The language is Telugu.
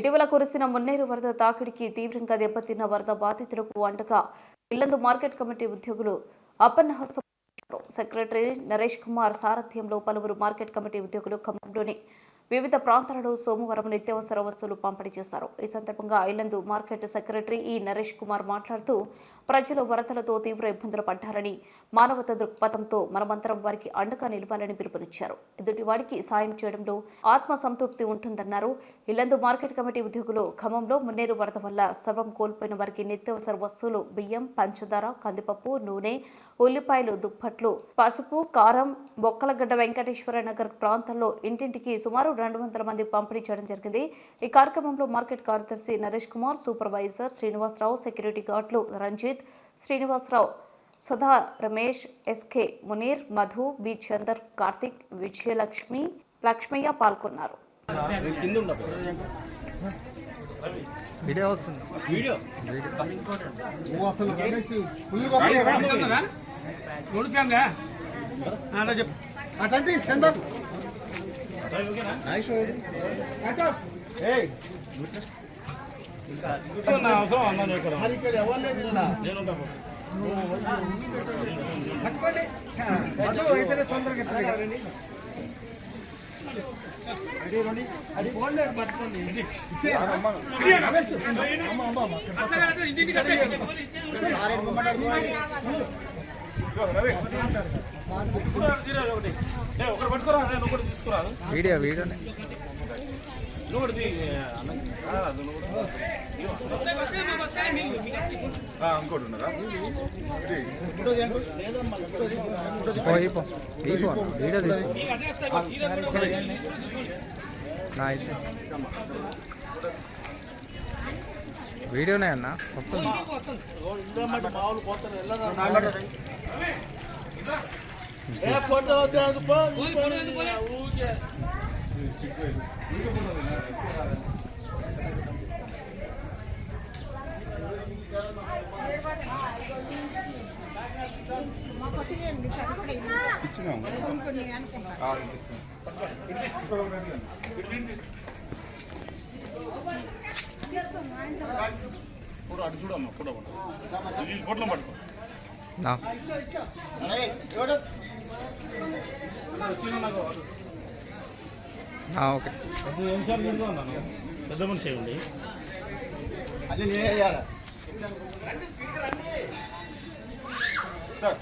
ఇటీవల కురిసిన మున్నేరు వరద తాకిడికి తీవ్రంగా దెబ్బతిన్న వరద బాధితులకు అండగా ఇల్లందు మార్కెట్ కమిటీ ఉద్యోగులు అపన్నహస్తం సెక్రటరీ నరేష్ కుమార్ సారథ్యంలో పలువురు మార్కెట్ కమిటీ ఉద్యోగులు ఖమ్మంలోని వివిధ ప్రాంతాలలో సోమవారం నిత్యావసర వస్తువులు పంపిణీ చేశారు. ఈ సందర్భంగా ఇల్లందు మార్కెట్ సెక్రటరీ నరేష్ కుమార్ మాట్లాడుతూ ప్రజలు వరదలతో తీవ్ర ఇబ్బందులు పడ్డారని, మానవతా దృక్పథంతో మనమంతరం వారికి అండగా నిలవాలని పిలుపునిచ్చారు. ఎదుటివాడికి సాయం చేయడంలో ఆత్మ సంతృప్తి ఉంటుందన్నారు. ఇల్లందు మార్కెట్ కమిటీ ఉద్యోగులు ఖమ్మంలో మున్నేరు వరద వల్ల సర్వం కోల్పోయిన వారికి నిత్యావసర వస్తువులు బియ్యం, పంచదార, కందిపప్పు, నూనె, ఉల్లిపాయలు, దుప్పట్లు, పసుపు, కారం, బొక్కలగడ్డ వెంకటేశ్వర నగర్ ప్రాంతాల్లో ఇంటింటికి సుమారు 200 మంది పంపిణీ చేయడం జరిగింది. ఈ కార్యక్రమంలో మార్కెట్ కార్యదర్శి నరేష్ కుమార్, సూపర్వైజర్ శ్రీనివాసరావు, సెక్యూరిటీ గార్డులు రంజిత్, శ్రీనివాసరావు, సుధా, రమేష్, ఎస్కే, మునీర్, మధు, బి చందర్, కార్తిక్, విజయలక్ష్మి, లక్ష్మయ్య పాల్గొన్నారు. వీడియో ఇంకోటి ఉన్నారా వీడియోనే అన్న వస్తుంది. అటు చూడమ్మా ఫోటో ఫోటోలో పట్టుకో ఓకే. పెద్ద మనిషి అయ్యండి అది నేనే వేయాలి సార్.